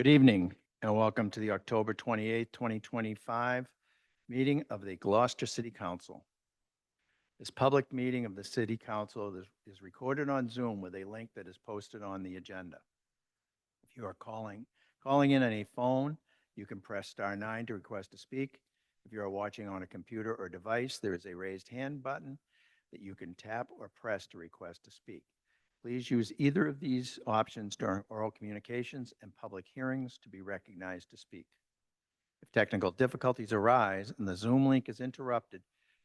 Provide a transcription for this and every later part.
Good evening and welcome to the October 28th, 2025 meeting of the Gloucester City Council. This public meeting of the City Council is recorded on Zoom with a link that is posted on the agenda. If you are calling in on a phone, you can press *9 to request to speak. If you are watching on a computer or device, there is a raised hand button that you can tap or press to request to speak. Please use either of these options during oral communications and public hearings to be recognized to speak. If technical difficulties arise and the Zoom link is interrupted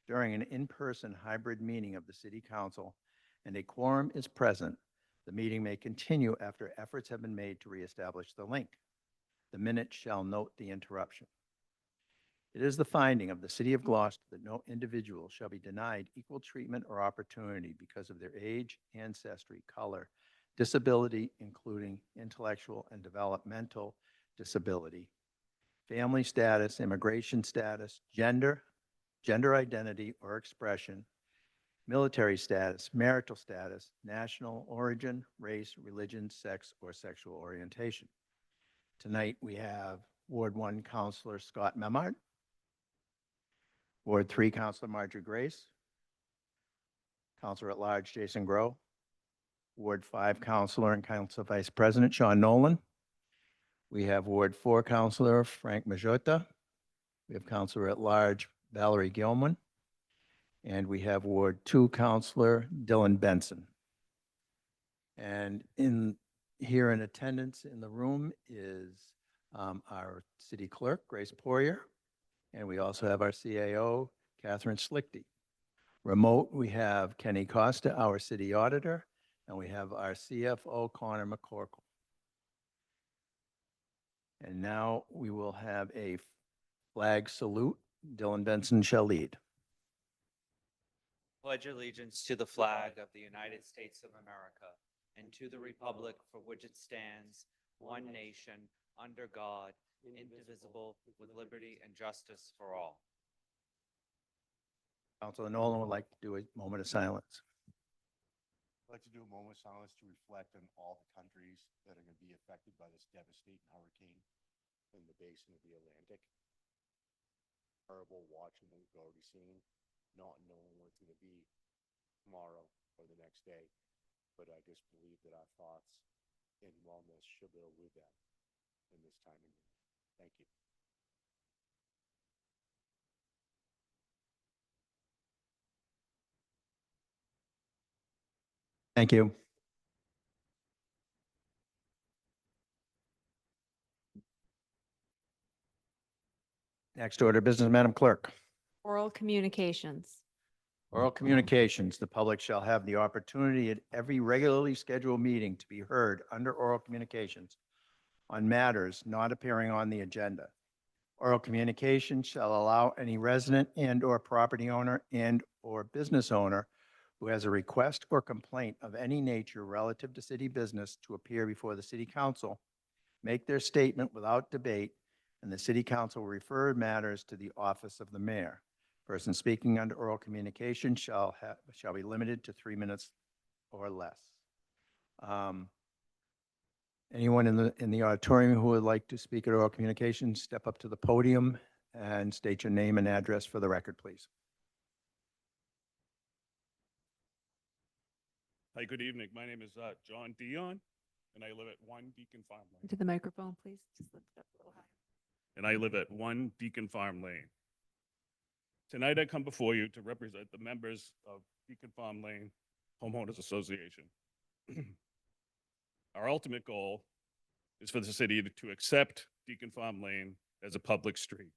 during an in-person hybrid meeting of the City Council and a quorum is present, the meeting may continue after efforts have been made to reestablish the link. The minute shall note the interruption. It is the finding of the City of Gloucester that no individual shall be denied equal treatment or opportunity because of their age, ancestry, color, disability, including intellectual and developmental disability, family status, immigration status, gender identity or expression, military status, marital status, national origin, race, religion, sex, or sexual orientation. Tonight we have Ward 1 Councilor Scott Memard, Ward 3 Councilor Marjorie Grace, Councilor at Large Jason Groh, Ward 5 Councilor and Council Vice President Sean Nolan. We have Ward 4 Councilor Frank Majota. We have Councilor at Large Valerie Gilman. And we have Ward 2 Councilor Dylan Benson. And here in attendance in the room is our City Clerk, Grace Poirier. And we also have our CAO, Catherine Schlichty. Remote, we have Kenny Costa, our City Auditor, and we have our CFO, Connor McCorkle. And now we will have a flag salute. Dylan Benson shall lead. Pledge allegiance to the flag of the United States of America and to the republic for which it stands, one nation, under God, indivisible, with liberty and justice for all. Councilor Nolan would like to do a moment of silence. I'd like to do a moment of silence to reflect on all the countries that are going to be affected by this devastating hurricane in the basin of the Atlantic. Terrible watching what we've already seen, not knowing what it's going to be tomorrow or the next day. But I just believe that our thoughts and wellness should go with them in this time of need. Thank you. Thank you. Next order of business, Madam Clerk. Oral communications. Oral communications. The public shall have the opportunity at every regularly scheduled meeting to be heard under oral communications on matters not appearing on the agenda. Oral communication shall allow any resident and/or property owner and/or business owner who has a request or complaint of any nature relative to city business to appear before the City Council, make their statement without debate, and the City Council will refer matters to the office of the mayor. Person speaking under oral communication shall be limited to 3 minutes or less. Anyone in the auditorium who would like to speak at oral communication, step up to the podium and state your name and address for the record, please. Hi, good evening. My name is John Dion, and I live at 1 Deacon Farm Lane. To the microphone, please. Just lift it up a little higher. And I live at 1 Deacon Farm Lane. Tonight I come before you to represent the members of Deacon Farm Lane Homeowners Association. Our ultimate goal is for the city to accept Deacon Farm Lane as a public street.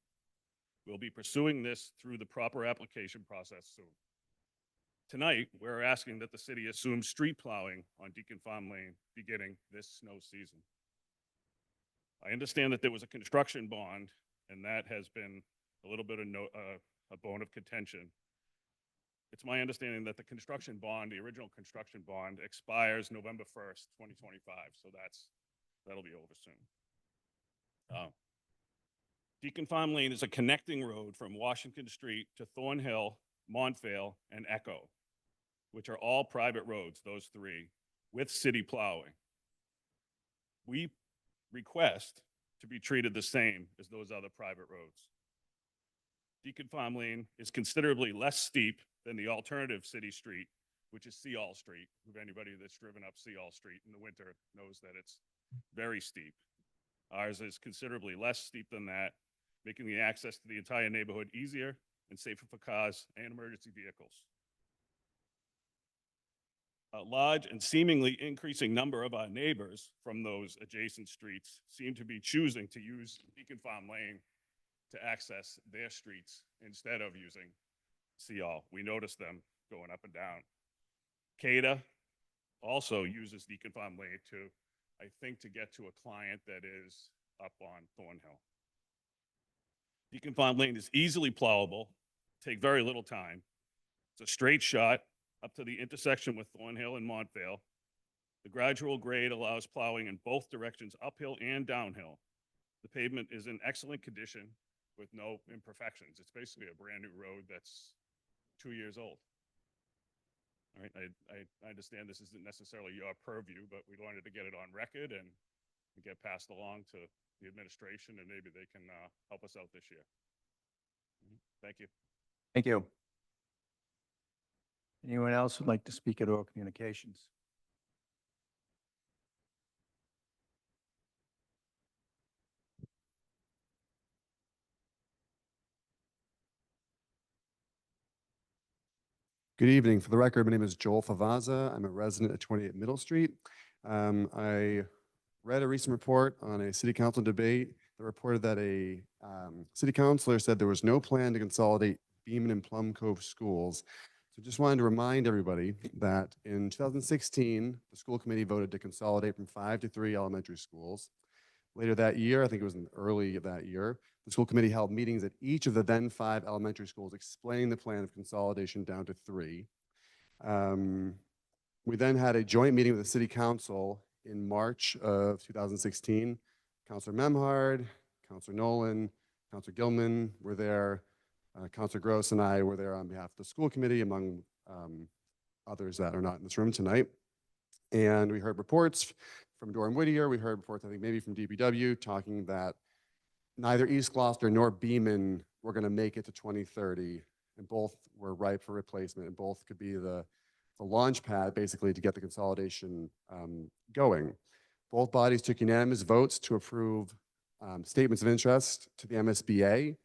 We'll be pursuing this through the proper application process soon. Tonight, we're asking that the city assume street plowing on Deacon Farm Lane beginning this snow season. I understand that there was a construction bond, and that has been a little bit of a bone of contention. It's my understanding that the construction bond, the original construction bond, expires November 1st, 2025. So that'll be over soon. Deacon Farm Lane is a connecting road from Washington Street to Thornhill, Montvale, and Echo, which are all private roads, those three, with city plowing. We request to be treated the same as those other private roads. Deacon Farm Lane is considerably less steep than the alternative city street, which is Seall Street. If anybody that's driven up Seall Street in the winter knows that it's very steep. Ours is considerably less steep than that, making the access to the entire neighborhood easier and safer for cars and emergency vehicles. A large and seemingly increasing number of our neighbors from those adjacent streets seem to be choosing to use Deacon Farm Lane to access their streets instead of using Seall. We notice them going up and down. CADA also uses Deacon Farm Lane to, I think, to get to a client that is up on Thornhill. Deacon Farm Lane is easily plowable, take very little time. It's a straight shot up to the intersection with Thornhill and Montvale. The gradual grade allows plowing in both directions, uphill and downhill. The pavement is in excellent condition with no imperfections. It's basically a brand new road that's 2 years old. All right, I understand this isn't necessarily your purview, but we wanted to get it on record and get passed along to the administration, and maybe they can help us out this year. Thank you. Thank you. Anyone else would like to speak at Oral Communications? Good evening. For the record, my name is Joel Favaza. I'm a resident at 28 Middle Street. I read a recent report on a city council debate that reported that a city councilor said there was no plan to consolidate Beaman and Plum Cove schools. So just wanted to remind everybody that in 2016, the school committee voted to consolidate from 5 to 3 elementary schools. Later that year, I think it was in early that year, the school committee held meetings at each of the then 5 elementary schools explaining the plan of consolidation down to 3. We then had a joint meeting with the city council in March of 2016. Councilor Memhard, Councilor Nolan, Councilor Gilman were there. Councilor Gross and I were there on behalf of the school committee, among others that are not in this room tonight. And we heard reports from Durham Whittier. We heard reports, I think maybe from DPW, talking that neither East Gloucester nor Beaman were going to make it to 2030, and both were ripe for replacement, and both could be the launch pad, basically, to get the consolidation going. Both bodies took unanimous votes to approve statements of interest to the MSBA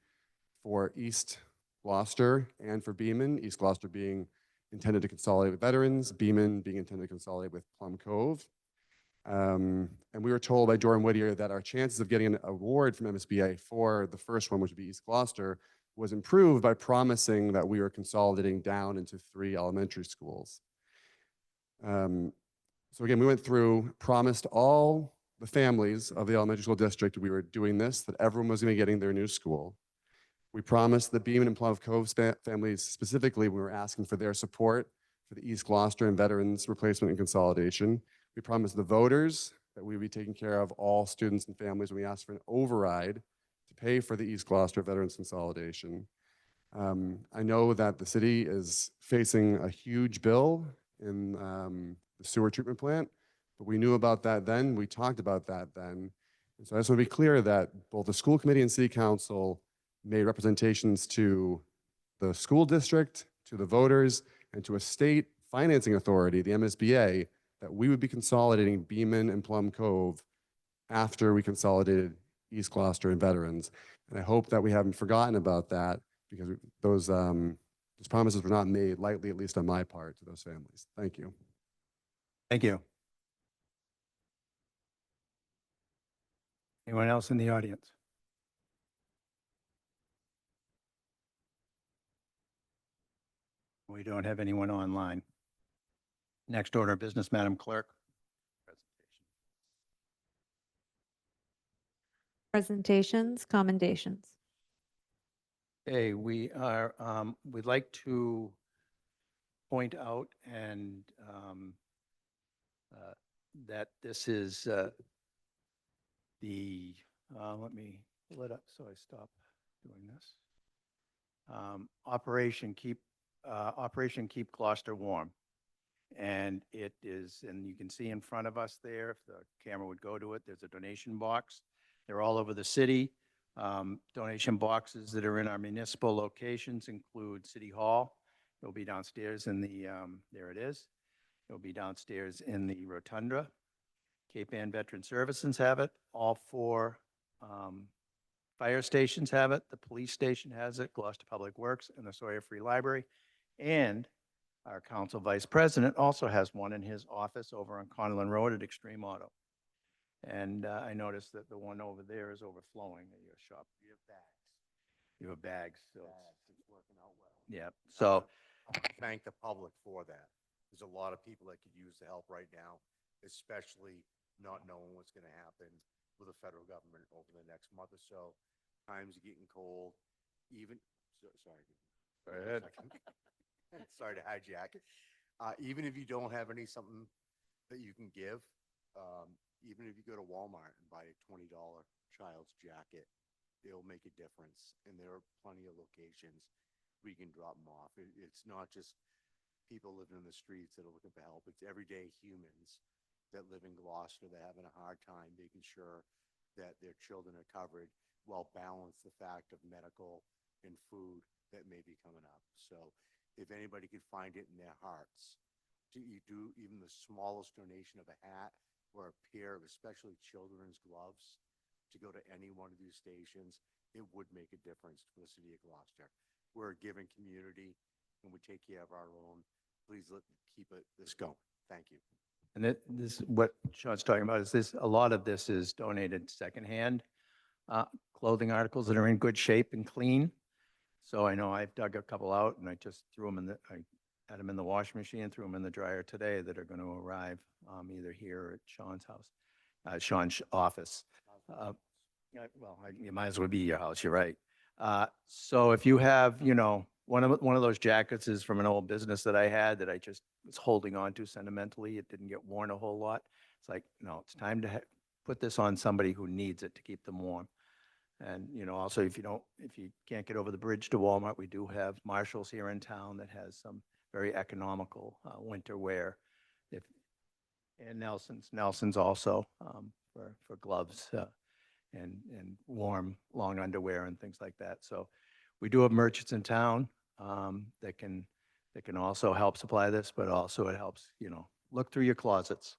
for East Gloucester and for Beaman, East Gloucester being intended to consolidate with veterans, Beaman being intended to consolidate with Plum Cove. And we were told by Durham Whittier that our chances of getting an award from MSBA for the first one, which would be East Gloucester, was improved by promising that we were consolidating down into 3 elementary schools. So again, we went through, promised all the families of the elementary school district we were doing this, that everyone was going to be getting their new school. We promised the Beaman and Plum Cove families specifically, we were asking for their support for the East Gloucester and veterans replacement and consolidation. We promised the voters that we would be taking care of all students and families when we asked for an override to pay for the East Gloucester veterans consolidation. I know that the city is facing a huge bill in the sewer treatment plant, but we knew about that then. We talked about that then. And so I just want to be clear that both the school committee and city council made representations to the school district, to the voters, and to a state financing authority, the MSBA, that we would be consolidating Beaman and Plum Cove after we consolidated East Gloucester and veterans. And I hope that we haven't forgotten about that, because those promises were not made lightly, at least on my part, to those families. Thank you. Thank you. Anyone else in the audience? We don't have anyone online. Next order of business, Madam Clerk. Presentations, commendations. Okay, we are, we'd like to point out and that this is let me pull it up so I stop doing this. Operation Keep Gloucester Warm. And it is, and you can see in front of us there, if the camera would go to it, there's a donation box. They're all over the city. Donation boxes that are in our municipal locations include City Hall. It'll be downstairs in the, there it is. It'll be downstairs in the rotunda. Cape Ann Veteran Services have it. All four fire stations have it. The police station has it, Gloucester Public Works, and the Sawyer Free Library. And our council vice president also has one in his office over on Conlin Road at Extreme Auto. And I noticed that the one over there is overflowing at your shop. We have bags. You have bags, so, Bags. It's working out well. yeah. So, I want to thank the public for that. There's a lot of people that could use the help right now, especially not knowing what's going to happen with the federal government over the next month or so. Times are getting cold, even, sorry. Go ahead. Sorry to hijack. Even if you don't have something that you can give, even if you go to Walmart and buy a $20 child's jacket, it'll make a difference. And there are plenty of locations where you can drop them off. It's not just people living in the streets that are looking for help. It's everyday humans that live in Gloucester that are having a hard time making sure that their children are covered while balance the fact of medical and food that may be coming up. So if anybody could find it in their hearts to do even the smallest donation of a hat or a pair of especially children's gloves to go to any one of these stations, it would make a difference for the city of Gloucester. We're a giving community and we take care of our own. Please keep this going. Thank you. and this, what Sean's talking about is this, a lot of this is donated secondhand clothing articles that are in good shape and clean. So I know I've dug a couple out and I just threw them I had them in the washing machine, threw them in the dryer today that are going to arrive either here or at Sean's house, Sean's office. You might as well be your house, you're right. So if you have, one of those jackets is from an old business that I had that I just was holding on to sentimentally. It didn't get worn a whole lot. It's like, no, it's time to put this on somebody who needs it to keep them warm. And, also if you can't get over the bridge to Walmart, we do have Marshall's here in town that has some very economical winter wear. And Nelson's also for gloves and warm long underwear and things like that. So we do have merchants in town that can also help supply this, but also it helps, look through your closets.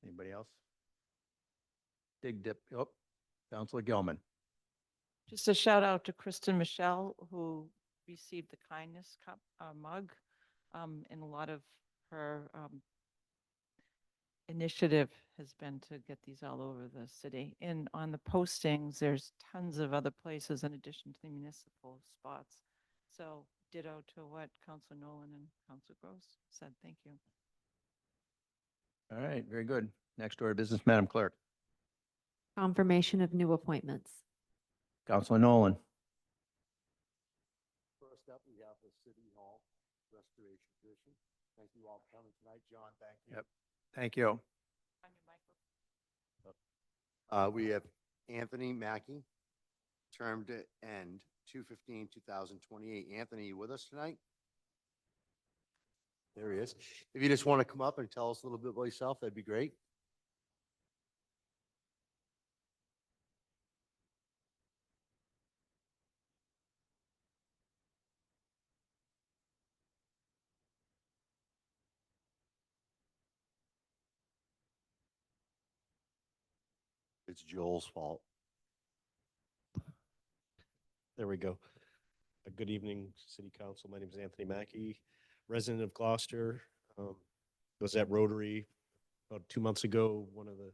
Anybody else? Dig dip. Oh, Councilor Gilman. Just a shout out to Kristen Michelle, who received the kindness cup mug. And a lot of her initiative has been to get these all over the city. And on the postings, there's tons of other places in addition to the municipal spots. So ditto to what Councilor Nolan and Councilor Gross said. Thank you. All right, very good. Next order of business, Madam Clerk. Confirmation of new appointments. Councilor Nolan. First up, we have the City Hall Restoration Commission. Thank you all for coming tonight. John, thank you. Yep. Thank you. On your microphone. We have Anthony Mackey, term to end 2/15/2028. Anthony, you with us tonight? There he is. If you just want to come up and tell us a little bit about yourself, that'd be great. It's Joel's fault. There we go. Good evening, City Council. My name is Anthony Mackey, resident of Gloucester. Was at Rotary about 2 months ago. One of the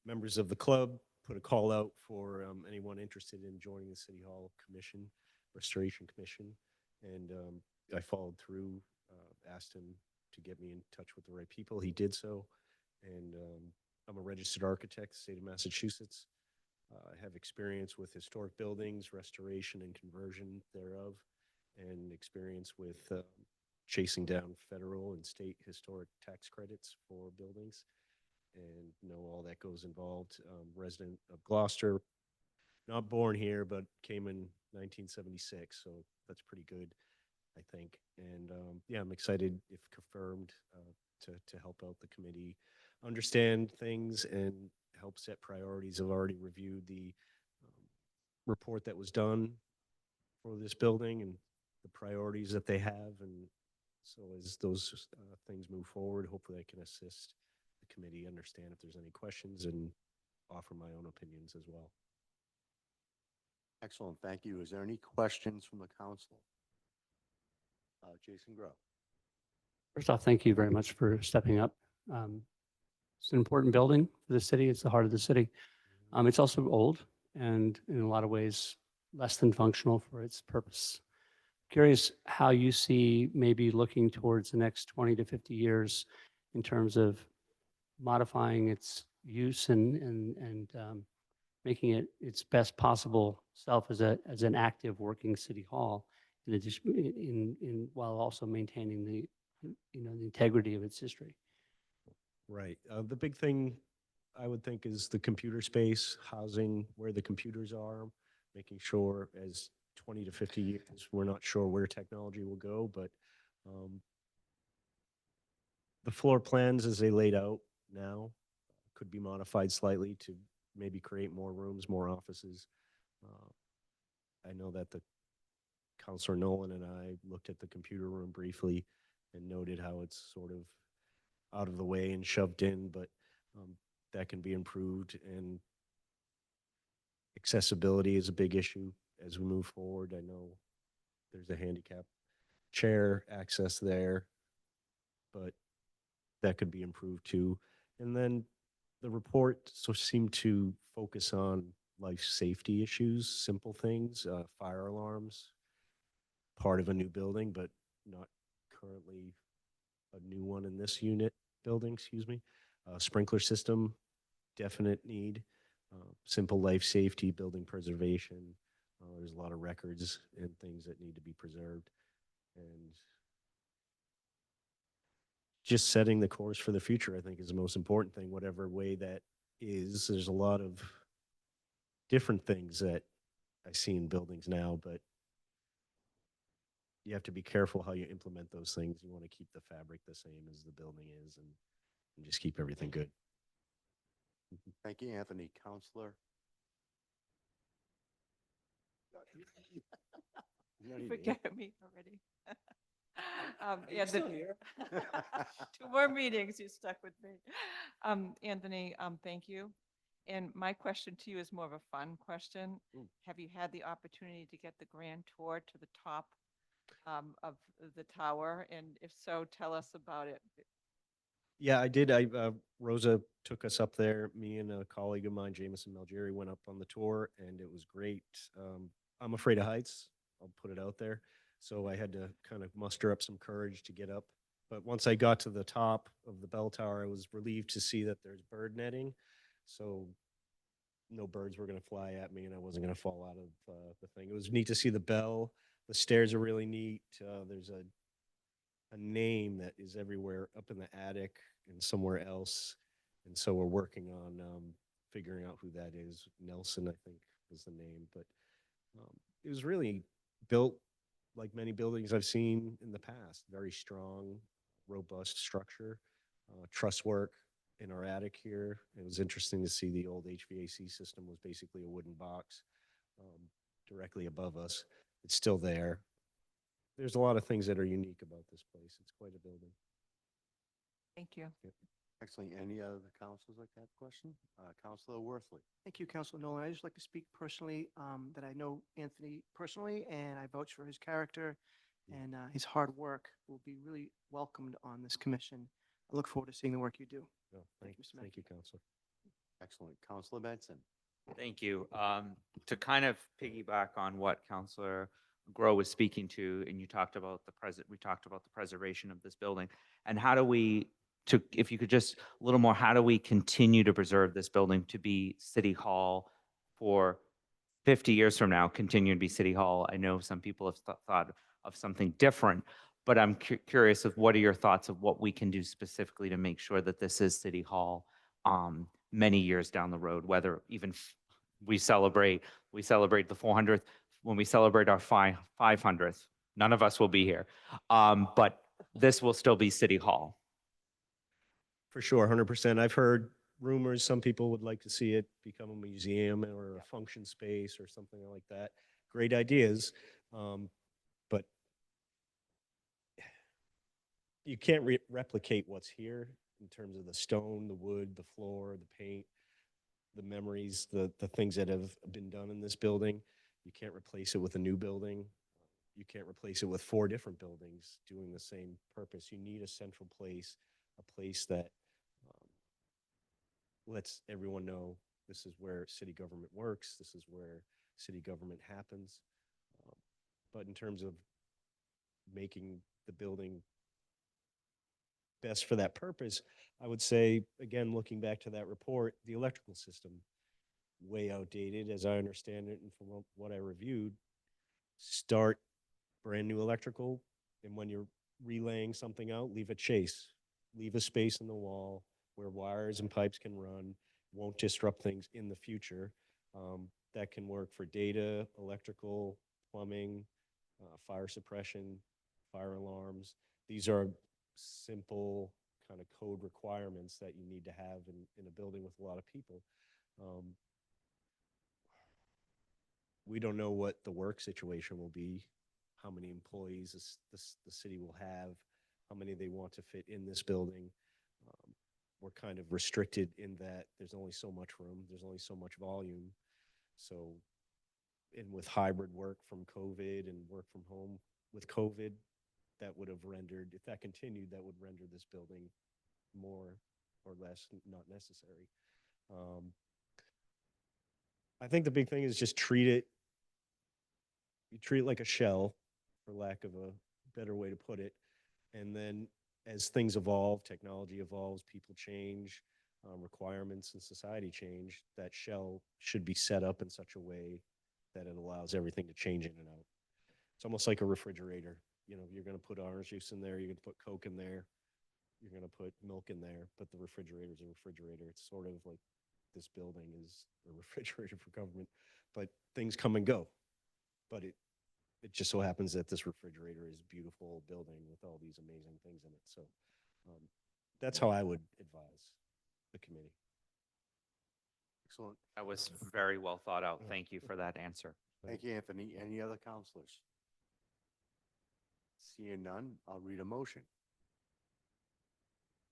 members of the club put a call out for anyone interested in joining the City Hall Commission, Restoration Commission. And I followed through, asked him to get me in touch with the right people. He did so. And I'm a registered architect, state of Massachusetts. I have experience with historic buildings, restoration and conversion thereof, and experience with chasing down federal and state historic tax credits for buildings, and know all that goes involved. Resident of Gloucester, not born here, but came in 1976, so that's pretty good, I think. And yeah, I'm excited, if confirmed, to help out the committee understand things and help set priorities. I've already reviewed the report that was done for this building and the priorities that they have. And so as those things move forward, hopefully I can assist the committee understand if there's any questions and offer my own opinions as well. Excellent, thank you. Is there any questions from the council? Jason Grow. First off, thank you very much for stepping up. It's an important building for the city. It's the heart of the city. It's also old and in a lot of ways less than functional for its purpose. Curious how you see maybe looking towards the next 20 to 50 years in terms of modifying its use and making it its best possible self as an active working city hall in addition while also maintaining the the integrity of its history. Right. The big thing I would think is the computer space, housing where the computers are, making sure as 20 to 50 years, we're not sure where technology will go, but the floor plans as they laid out now could be modified slightly to maybe create more rooms, more offices. I know that the Councilor Nolan and I looked at the computer room briefly and noted how it's sort of out of the way and shoved in, but that can be improved. And accessibility is a big issue as we move forward. I know there's a handicap chair access there, but that could be improved too. And then the report seemed to focus on life safety issues, simple things, fire alarms, part of a new building, but not currently a new one in this building, excuse me. Sprinkler system, definite need. Simple life safety, building preservation. There's a lot of records and things that need to be preserved. And just setting the course for the future, I think, is the most important thing, whatever way that is. There's a lot of different things that I see in buildings now, but you have to be careful how you implement those things. You want to keep the fabric the same as the building is and just keep everything good. Thank you, Anthony. Counselor? You forget me already. Yeah, two more meetings, you stuck with me. Anthony, thank you. And my question to you is more of a fun question. Have you had the opportunity to get the grand tour to the top of the tower? And if so, tell us about it. Yeah, I did. Rosa took us up there. Me and a colleague of mine, Jameson Malgeri, went up on the tour, and it was great. I'm afraid of heights. I'll put it out there. So I had to kind of muster up some courage to get up. But once I got to the top of the bell tower, I was relieved to see that there's bird netting. So no birds were going to fly at me, and I wasn't going to fall out of the thing. It was neat to see the bell. The stairs are really neat. There's a name that is everywhere up in the attic and somewhere else. And so we're working on figuring out who that is. Nelson, I think, was the name. But it was really built like many buildings I've seen in the past. Very strong, robust structure, truss work in our attic here. It was interesting to see the old HVAC system was basically a wooden box directly above us. It's still there. There's a lot of things that are unique about this place. It's quite a building. Thank you. Yep. Excellent. Any other councilors like to have a question? Councilor Worthley. Thank you, Councilor Nolan. I just like to speak personally, that I know Anthony personally, and I vouch for his character and his hard work will be really welcomed on this commission. I look forward to seeing the work you do. No, Thank you, Mr. thank you, Counselor. Excellent. Councilor Benson. Thank you. To kind of piggyback on what Councilor Grow was speaking to, and you talked about we talked about the preservation of this building, and how do we, if you could just a little more, how do we continue to preserve this building to be City Hall for 50 years from now, continue to be City Hall? I know some people have thought of something different, but I'm curious of what are your thoughts of what we can do specifically to make sure that this is City Hall many years down the road, whether even we celebrate the 400th, when we celebrate our 500th, none of us will be here, but this will still be City Hall. For sure, 100%. I've heard rumors, some people would like to see it become a museum or a function space or something like that. Great ideas, but you can't replicate what's here in terms of the stone, the wood, the floor, the paint, the memories, the things that have been done in this building. You can't replace it with a new building. You can't replace it with 4 different buildings doing the same purpose. You need a central place, a place that lets everyone know this is where city government works, this is where city government happens. But in terms of making the building best for that purpose, I would say, again, looking back to that report, the electrical system, way outdated as I understand it, and from what I reviewed, start brand new electrical, and when you're relaying something out, leave a chase, leave a space in the wall where wires and pipes can run, won't disrupt things in the future. That can work for data, electrical, plumbing, fire suppression, fire alarms. These are simple kind of code requirements that you need to have in a building with a lot of people. We don't know what the work situation will be, how many employees the city will have, how many they want to fit in this building. We're kind of restricted in that there's only so much room, there's only so much volume. So, and with hybrid work from COVID and work from home with COVID, that would have rendered, if that continued, that would render this building more or less not necessary. I think the big thing is just treat it like a shell, for lack of a better way to put it. And then as things evolve, technology evolves, people change, requirements in society change, that shell should be set up in such a way that it allows everything to change in and out. It's almost like a refrigerator. You know, you're going to put orange juice in there, you're going to put Coke in there, you're going to put milk in there, but the refrigerator is a refrigerator. It's sort of like this building is a refrigerator for government, but things come and go. But it just so happens that this refrigerator is a beautiful building with all these amazing things in it. So that's how I would advise the committee. Excellent. That was very well thought out. Thank you for that answer. Thank you, Anthony. Any other counselors? Seeing none, I'll read a motion.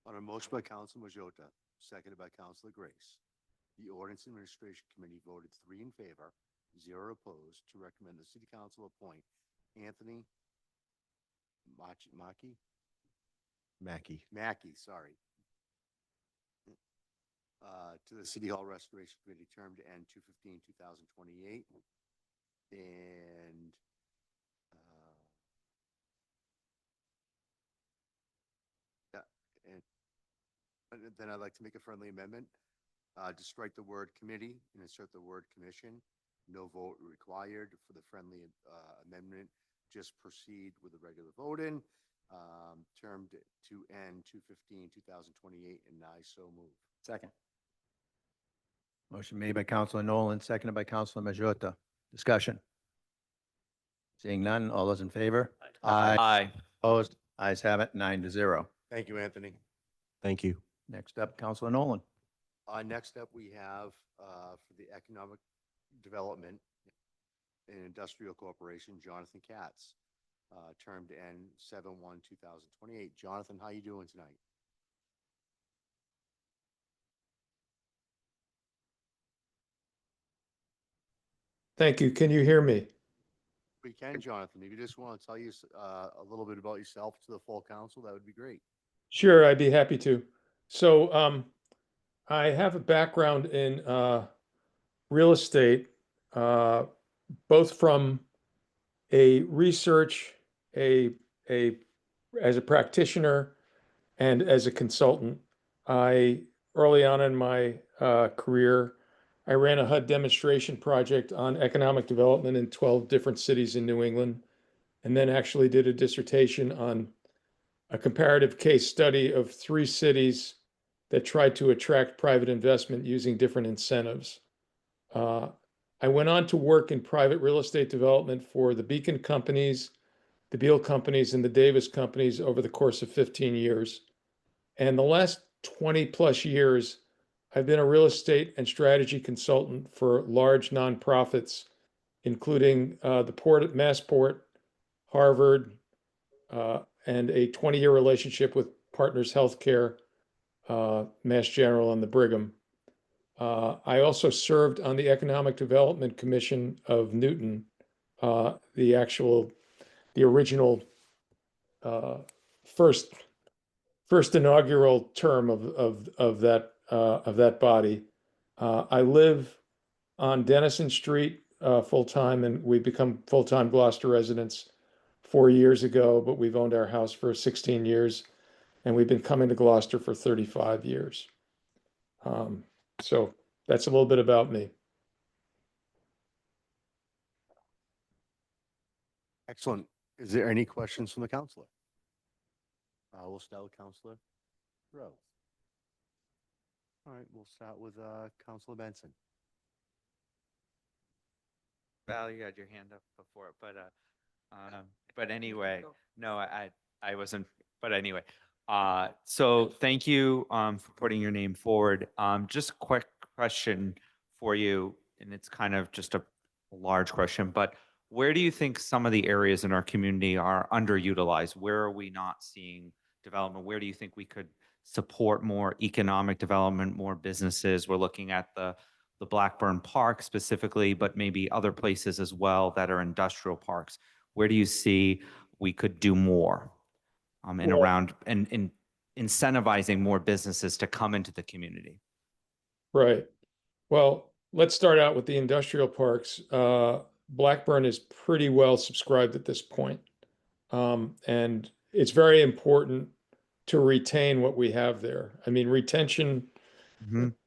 On a motion by Council Majota, seconded by Councilor Grace, the Ordinance Administration Committee voted 3 in favor, 0 opposed, to recommend the City Council appoint Anthony Mackey, sorry, to the City Hall Restoration Committee, term to end 2/15/2028. And and then I'd like to make a friendly amendment to strike the word committee and insert the word commission. No vote required for the friendly amendment. Just proceed with the regular vote-in. Term to end 2/15/2028, and I so move. Second. Motion made by Councilor Nolan, seconded by Councilor Majota. Discussion. Seeing none, all those in favor? Aye. Opposed? Ayes have it, 9-0. Thank you, Anthony. Thank you. Next up, Councilor Nolan. Next up, we have for the Economic Development and Industrial Corporation, Jonathan Katz, term to end 7/1/2028. Jonathan, how you doing tonight? Thank you. Can you hear me? We can, Jonathan. If you just want to tell you a little bit about yourself to the full council, that would be great. Sure, I'd be happy to. So I have a background in real estate, both from a research, as a practitioner, and as a consultant. Early on in my career, I ran a HUD demonstration project on economic development in 12 different cities in New England, and then actually did a dissertation on a comparative case study of 3 cities that tried to attract private investment using different incentives. I went on to work in private real estate development for the Beacon companies, the Beal companies, and the Davis companies over the course of 15 years. And the last 20-plus years, I've been a real estate and strategy consultant for large nonprofits, including the Port at Massport, Harvard, and a 20-year relationship with Partners Healthcare, Mass General, and the Brigham. I also served on the Economic Development Commission of Newton, the original first inaugural term of that body. I live on Dennison Street full-time, and we become full-time Gloucester residents 4 years ago, but we've owned our house for 16 years, and we've been coming to Gloucester for 35 years. So that's a little bit about me. Excellent. Is there any questions from the counselor? We'll start with Counselor Rowe. All right, we'll start with Counselor Benson. Val, you had your hand up before, but anyway, no, I wasn't, but anyway. So thank you for putting your name forward. Just a quick question for you, and it's kind of just a large question, but where do you think some of the areas in our community are underutilized? Where are we not seeing development? Where do you think we could support more economic development, more businesses? We're looking at the Blackburn Park specifically, but maybe other places as well that are industrial parks. Where do you see we could do more in around and in incentivizing more businesses to come into the community? Right. Well, let's start out with the industrial parks. Blackburn is pretty well subscribed at this point. And it's very important to retain what we have there. I mean, retention,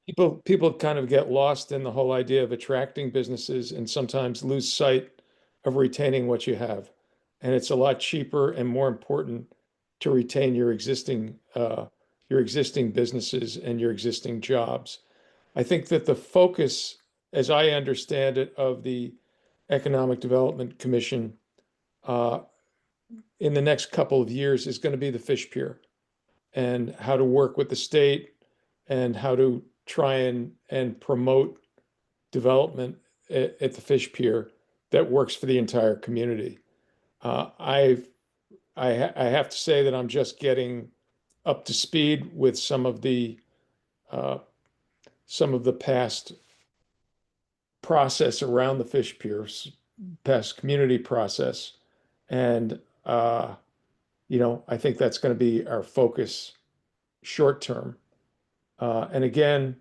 people kind of get lost in the whole idea of attracting businesses and sometimes lose sight of retaining what you have. And it's a lot cheaper and more important to retain your existing businesses and your existing jobs. I think that the focus, as I understand it, of the Economic Development Commission in the next couple of years is going to be the fish pier and how to work with the state and how to try and promote development at the fish pier that works for the entire community. I have to say that I'm just getting up to speed with some of the past process around the fish piers, past community process. And, I think that's going to be our focus short term. And again,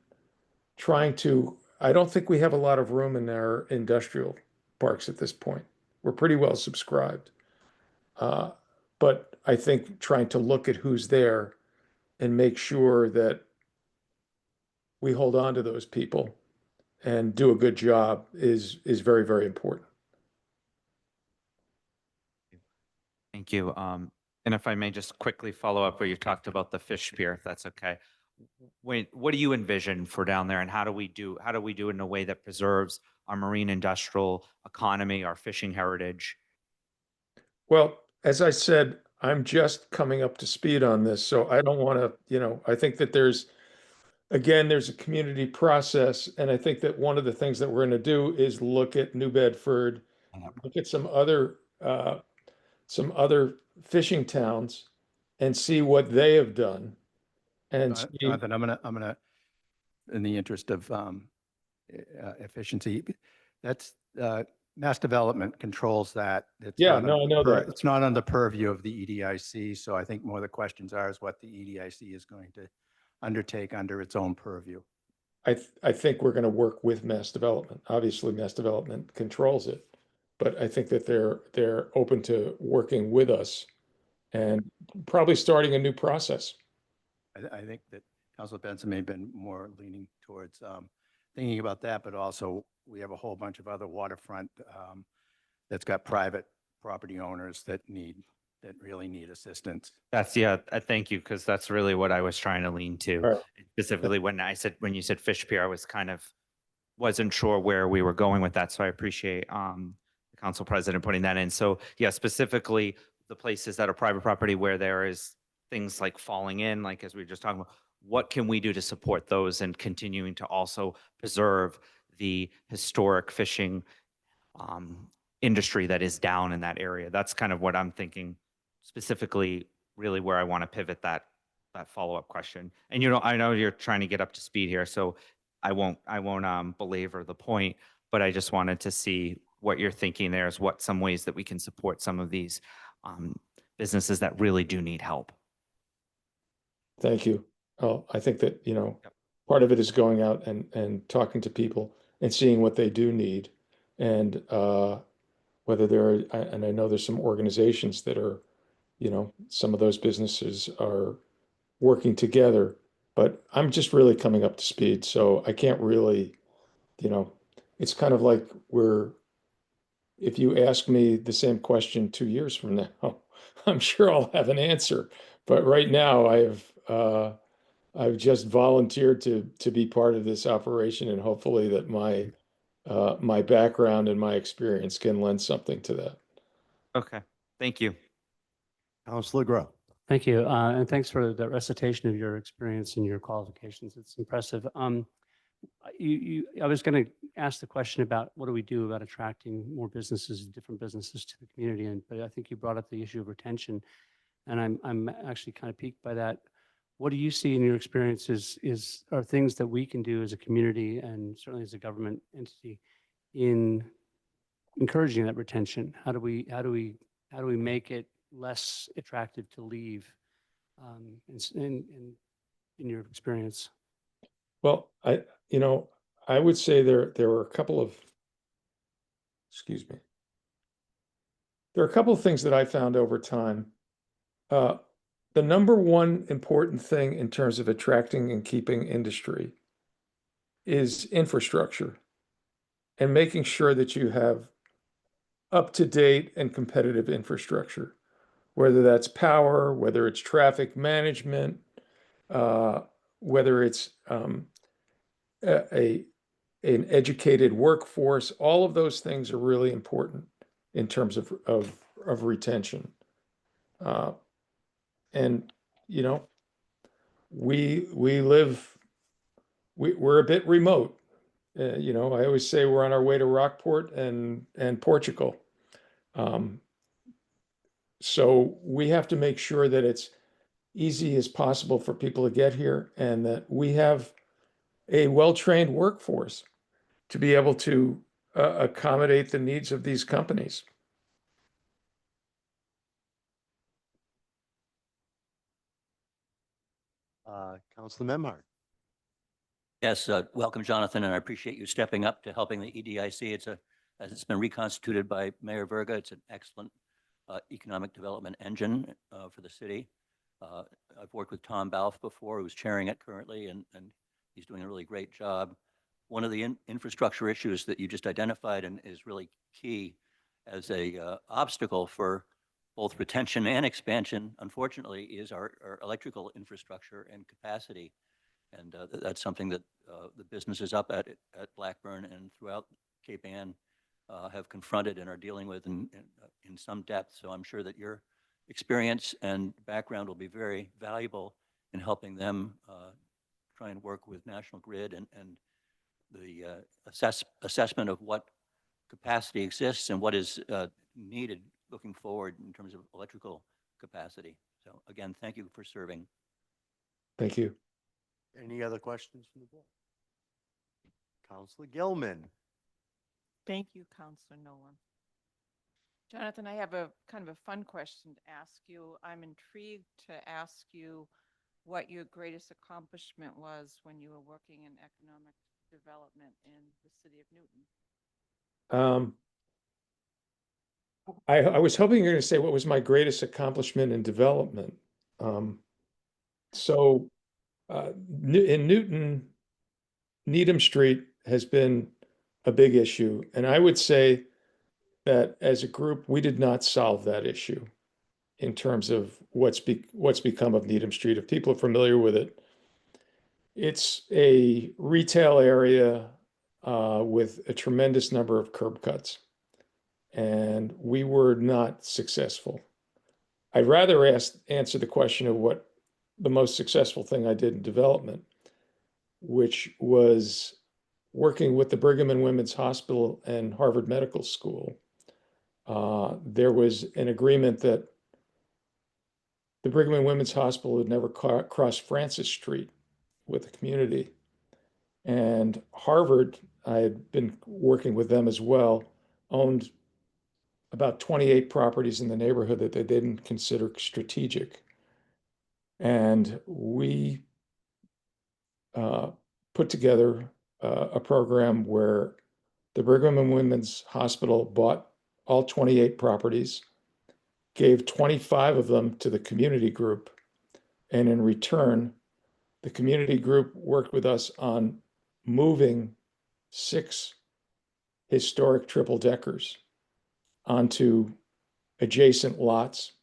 I don't think we have a lot of room in our industrial parks at this point. We're pretty well subscribed. But I think trying to look at who's there and make sure that we hold on to those people and do a good job is very, very important. Thank you. And if I may just quickly follow up where you talked about the fish pier, if that's okay. What do you envision for down there, and how do we do it in a way that preserves our marine industrial economy, our fishing heritage? Well, as I said, I'm just coming up to speed on this, so I don't want to, I think that there's a community process, and I think that one of the things that we're going to do is look at New Bedford, look at some other fishing towns and see what they have done. And Jonathan, I'm gonna, in the interest of efficiency, that's mass development controls that. I know that. It's not on the purview of the EDIC, so I think more of the questions is what the EDIC is going to undertake under its own purview. I think we're going to work with mass development. Obviously, mass development controls it, but I think that they're open to working with us and probably starting a new process. I think that Councilor Benson may have been more leaning towards thinking about that, but also we have a whole bunch of other waterfront that's got private property owners that really need assistance. Thank you, because that's really what I was trying to lean to. Right. Specifically when you said fish pier, I was wasn't sure where we were going with that. So I appreciate the council president putting that in. So yeah, specifically the places that are private property where there is things like falling in, like as we were just talking about, what can we do to support those and continuing to also preserve the historic fishing industry that is down in that area? That's kind of what I'm thinking, specifically, really where I want to pivot that follow-up question. And I know you're trying to get up to speed here, so I won't belabor the point, but I just wanted to see what you're thinking there is what some ways that we can support some of these businesses that really do need help. Thank you. Oh, I think that, part of it is going out and talking to people and seeing what they do need. And whether and I know there's some organizations that are, some of those businesses are working together, but I'm just really coming up to speed. So I can't really, it's kind of like if you ask me the same question 2 years from now, I'm sure I'll have an answer. But right now I've just volunteered to be part of this operation, and hopefully that my background and my experience can lend something to that. Okay, thank you. Counselor Grow. Thank you. And thanks for the recitation of your experience and your qualifications. It's impressive. I was going to ask the question about what do we do about attracting more businesses, different businesses to the community, but I think you brought up the issue of retention, and I'm actually kind of piqued by that. What do you see in your experiences are things that we can do as a community and certainly as a government entity in encouraging that retention? How do we make it less attractive to leave in your experience? Well, I would say there were a couple of, excuse me. There are a couple of things that I found over time. The number one important thing in terms of attracting and keeping industry is infrastructure and making sure that you have up-to-date and competitive infrastructure, whether that's power, whether it's traffic management, whether it's an educated workforce. All of those things are really important in terms of retention. And we're a bit remote. I always say we're on our way to Rockport and Portugal. So we have to make sure that it's easy as possible for people to get here, and that we have a well-trained workforce to be able to accommodate the needs of these companies. Councilor Memhard. Yes, welcome, Jonathan, and I appreciate you stepping up to helping the EDIC. As it's been reconstituted by Mayor Verga, it's an excellent economic development engine for the city. I've worked with Tom Balfe before, who's chairing it currently, and he's doing a really great job. One of the infrastructure issues that you just identified and is really key as a obstacle for both retention and expansion, unfortunately, is our electrical infrastructure and capacity. And that's something that the businesses up at Blackburn and throughout Cape Ann have confronted and are dealing with in some depth. So I'm sure that your experience and background will be very valuable in helping them try and work with National Grid and the assessment of what capacity exists and what is needed looking forward in terms of electrical capacity. So again, thank you for serving. Thank you. Any other questions from the board? Councilor Gilman. Thank you, Councilor Nolan. Jonathan, I have a kind of a fun question to ask you. I'm intrigued to ask you what your greatest accomplishment was when you were working in economic development in the city of Newton. I was hoping you were going to say what was my greatest accomplishment in development. In Newton, Needham Street has been a big issue. And I would say that as a group, we did not solve that issue in terms of what's become of Needham Street. If people are familiar with it, it's a retail area with a tremendous number of curb cuts. And we were not successful. I'd rather answer the question of what the most successful thing I did in development, which was working with the Brigham and Women's Hospital and Harvard Medical School. There was an agreement that the Brigham and Women's Hospital would never cross Francis Street with the community. And Harvard, I had been working with them as well, owned about 28 properties in the neighborhood that they didn't consider strategic. And we put together a program where the Brigham and Women's Hospital bought all 28 properties, gave 25 of them to the community group, and in return, the community group worked with us on moving 6 historic triple deckers onto adjacent lots.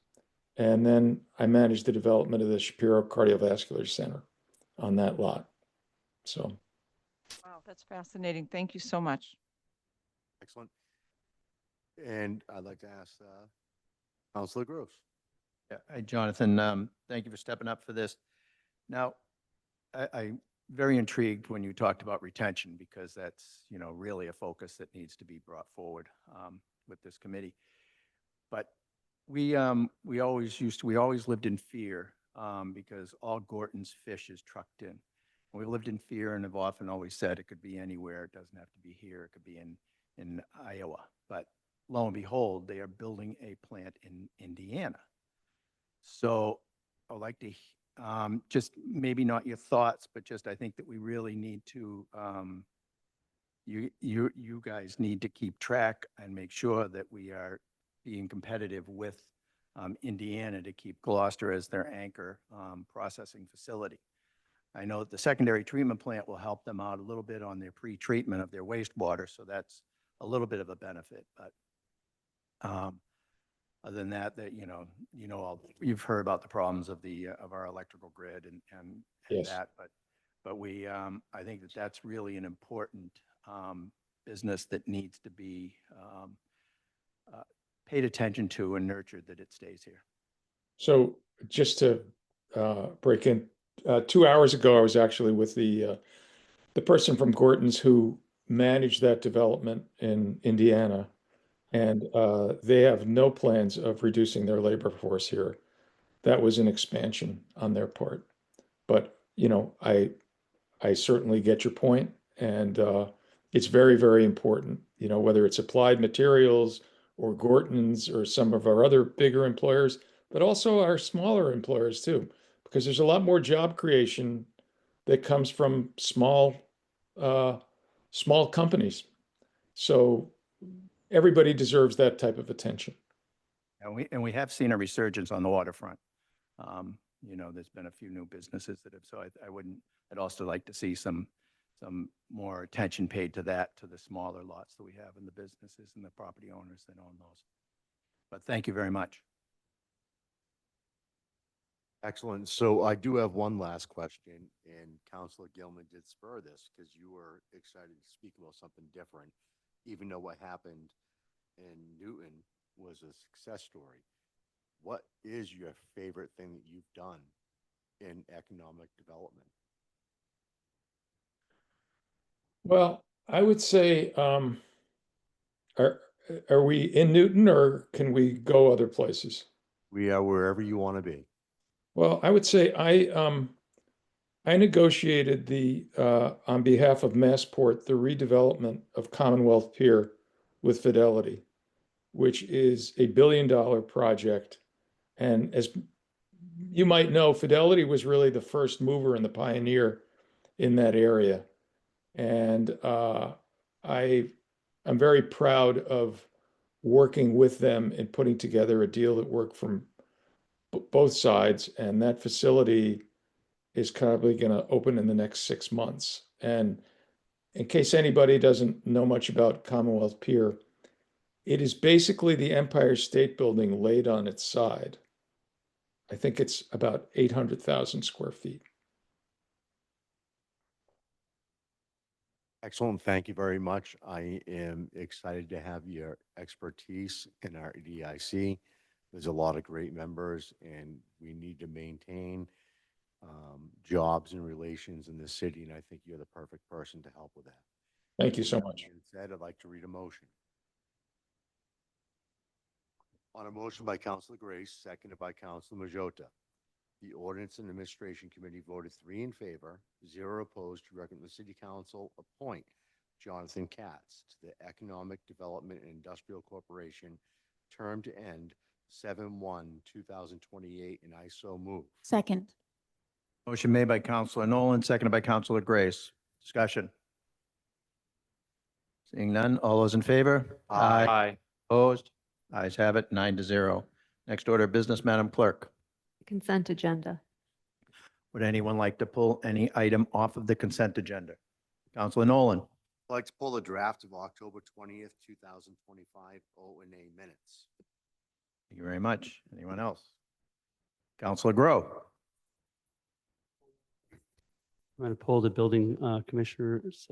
And then I managed the development of the Shapiro Cardiovascular Center on that lot. So, Wow, that's fascinating. Thank you so much. Excellent. And I'd like to ask Councilor Gross. Yeah, hi, Jonathan. Thank you for stepping up for this. Now, I'm very intrigued when you talked about retention because that's, really a focus that needs to be brought forward with this committee. But we always lived in fear because all Gorton's fish is trucked in. We lived in fear and have often always said it could be anywhere. It doesn't have to be here. It could be in Iowa. But lo and behold, they are building a plant in Indiana. So I'd like to just maybe not your thoughts, but just I think that we really need to, you guys need to keep track and make sure that we are being competitive with Indiana to keep Gloucester as their anchor processing facility. I know that the secondary treatment plant will help them out a little bit on their pre-treatment of their wastewater, so that's a little bit of a benefit. But other than that, you've heard about the problems of our electrical grid and yes. that, but we I think that that's really an important business that needs to be paid attention to and nurtured that it stays here. So just to break in, 2 hours ago, I was actually with the person from Gorton's who managed that development in Indiana. And they have no plans of reducing their labor force here. That was an expansion on their part. But, I certainly get your point, and it's very, very important, whether it's Applied Materials or Gorton's or some of our other bigger employers, but also our smaller employers too, because there's a lot more job creation that comes from small companies. So everybody deserves that type of attention. And we have seen a resurgence on the waterfront. There's been a few new businesses that have, so I'd also like to see some more attention paid to that, to the smaller lots that we have in the businesses and the property owners that own those. But thank you very much. Excellent. So I do have one last question, and Councilor Gilman did spur this because you were excited to speak about something different, even though what happened in Newton was a success story. What is your favorite thing that you've done in economic development? Well, I would say, are we in Newton or can we go other places? We are wherever you want to be. Well, I would say I negotiated on behalf of Massport, the redevelopment of Commonwealth Pier with Fidelity, which is a $1 billion project. And as you might know, Fidelity was really the first mover and the pioneer in that area. And I'm very proud of working with them and putting together a deal that worked from both sides. And that facility is probably going to open in the next 6 months. And in case anybody doesn't know much about Commonwealth Pier, it is basically the Empire State Building laid on its side. I think it's about 800,000 square feet. Excellent. Thank you very much. I am excited to have your expertise in our EDIC. There's a lot of great members, and we need to maintain jobs and relations in this city, and I think you're the perfect person to help with that. Thank you so much. Being said, I'd like to read a motion. On a motion by Councilor Grace, seconded by Councilor Majota, the Ordinance and Administration Committee voted 3 in favor, 0 opposed to recommend the City Council appoint Jonathan Katz to the Economic Development and Industrial Corporation, term to end 7/1/2028, and I so move. Second. Motion made by Counselor Nolan, seconded by Counselor Grace. Discussion. Seeing none, all those in favor? Aye. Opposed? Ayes have it, 9-0. Next order of business, Madam Clerk. Consent agenda. Would anyone like to pull any item off of the consent agenda? Counselor Nolan. I'd like to pull the draft of October 20th, 2025 O&A minutes. Thank you very much. Anyone else? Counselor Grow. I'm going to pull the building commissioner's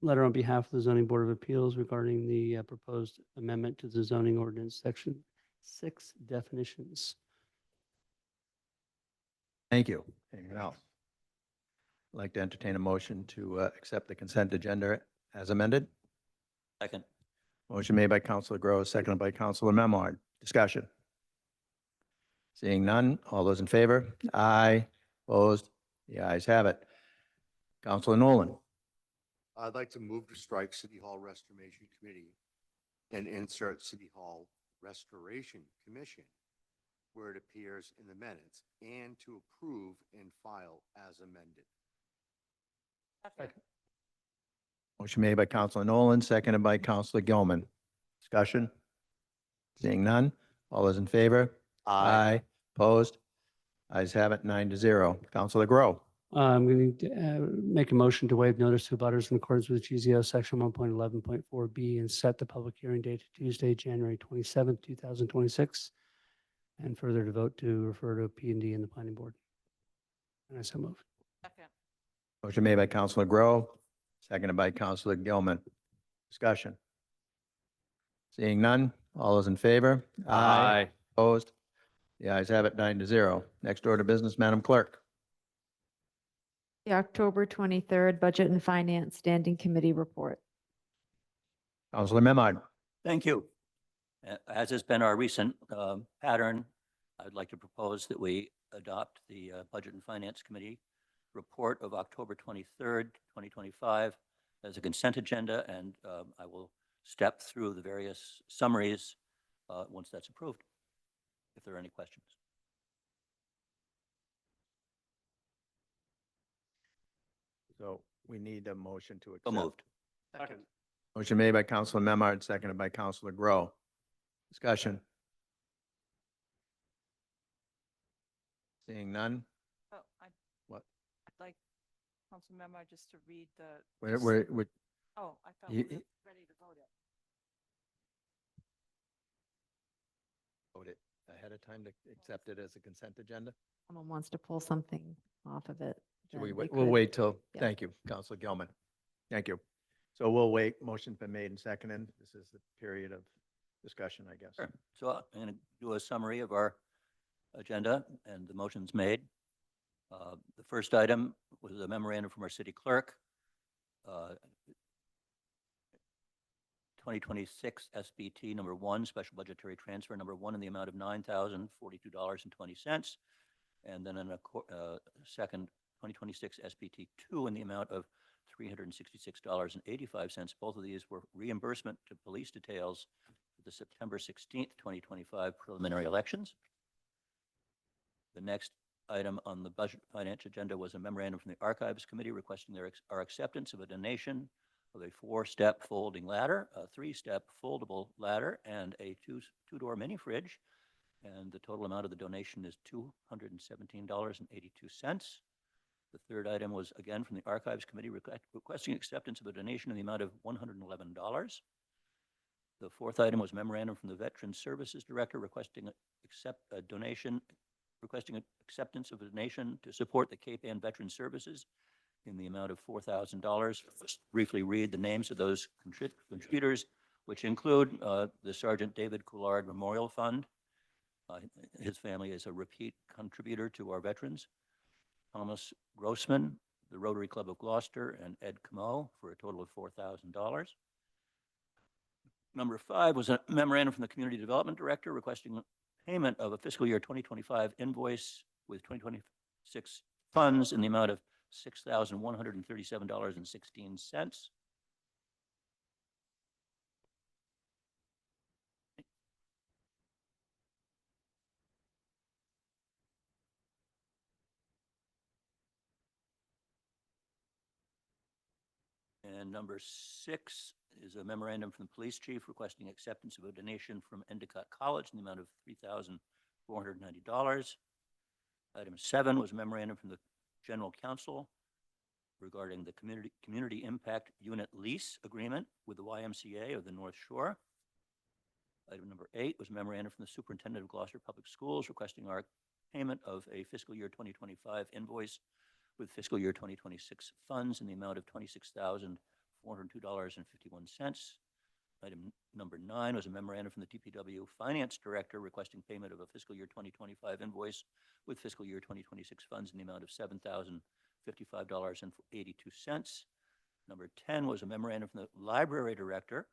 letter on behalf of the zoning board of appeals regarding the proposed amendment to the zoning ordinance, section 6 definitions. Thank you. Anyone else? I'd like to entertain a motion to accept the consent agenda as amended. Second. Motion made by Counselor Grow, seconded by Counselor Memard. Discussion. Seeing none, all those in favor? Aye. Opposed? The ayes have it. Counselor Nolan. I'd like to move to strike City Hall Restoration Committee and insert City Hall Restoration Commission where it appears in the minutes, and to approve and file as amended. Motion made by Counselor Nolan, seconded by Counselor Gilman. Discussion. Seeing none, all those in favor? Opposed? Ayes have it, 9-0. Counselor Grow. I'm going to make a motion to waive notice to abutters in accordance with GZO section 1.11.4B and set the public hearing date to Tuesday, January 27th, 2026, and further to vote to refer to P&D and the planning board. And I so move. Second. Motion made by Counselor Grow, seconded by Counselor Gilman. Discussion. Seeing none, all those in favor? Opposed? The ayes have it, 9-0. Next order of business, Madam Clerk. The October 23rd Budget and Finance Standing Committee report. Counselor Memard. Thank you. As has been our recent pattern, I would like to propose that we adopt the Budget and Finance Committee report of October 23rd, 2025 as a consent agenda, and I will step through the various summaries once that's approved, if there are any questions. So we need a motion to So accept. moved. Second. Motion made by Counselor Memard, seconded by Counselor Grow. Discussion. Seeing none. Oh, What? I'd like Council Member just to read the. We're, Oh, I thought You- we were ready to vote it. vote it ahead of time to accept it as a consent agenda? Someone wants to pull something off of it. Should we then wait? they We'll could. wait till, Yeah. thank you, Counselor Gilman. Thank you. So we'll wait. Motion's been made and seconded. This is the period of discussion, I guess. Sure. So I'm going to do a summary of our agenda and the motions made. The first item was a memorandum from our city clerk. 2026 SBT number 1, special budgetary transfer number 1 in the amount of $9,042.20. And then in a second 2026 SBT 2 in the amount of $366.85. Both of these were reimbursement to police details for the September 16th, 2025 preliminary elections. The next item on the budget finance agenda was a memorandum from the Archives Committee requesting our acceptance of a donation of a 4-step folding ladder, a 3-step foldable ladder, and a two-door mini fridge. And the total amount of the donation is $217.82. The third item was again from the Archives Committee requesting acceptance of a donation in the amount of $111. The fourth item was memorandum from the Veteran Services Director requesting acceptance of a donation to support the Cape Ann Veteran Services in the amount of $4,000. Just briefly read the names of those contributors, which include the Sergeant David Coulard Memorial Fund. His family is a repeat contributor to our veterans. Thomas Grossman, the Rotary Club of Gloucester, and Ed Camo for a total of $4,000. Number 5 was a memorandum from the Community Development Director requesting payment of a fiscal year 2025 invoice with 2026 funds in the amount of $6,137.16. And number 6 is a memorandum from the police chief requesting acceptance of a donation from Endicott College in the amount of $3,490. Item 7 was a memorandum from the general counsel regarding the community impact unit lease agreement with the YMCA of the North Shore. Item number 8 was a memorandum from the superintendent of Gloucester Public Schools requesting our payment of a fiscal year 2025 invoice with fiscal year 2026 funds in the amount of $26,402.51. Item number 9 was a memorandum from the DPW Finance Director requesting payment of a fiscal year 2025 invoice with fiscal year 2026 funds in the amount of $7,055.82. Number 10 was a memorandum from the Library Director,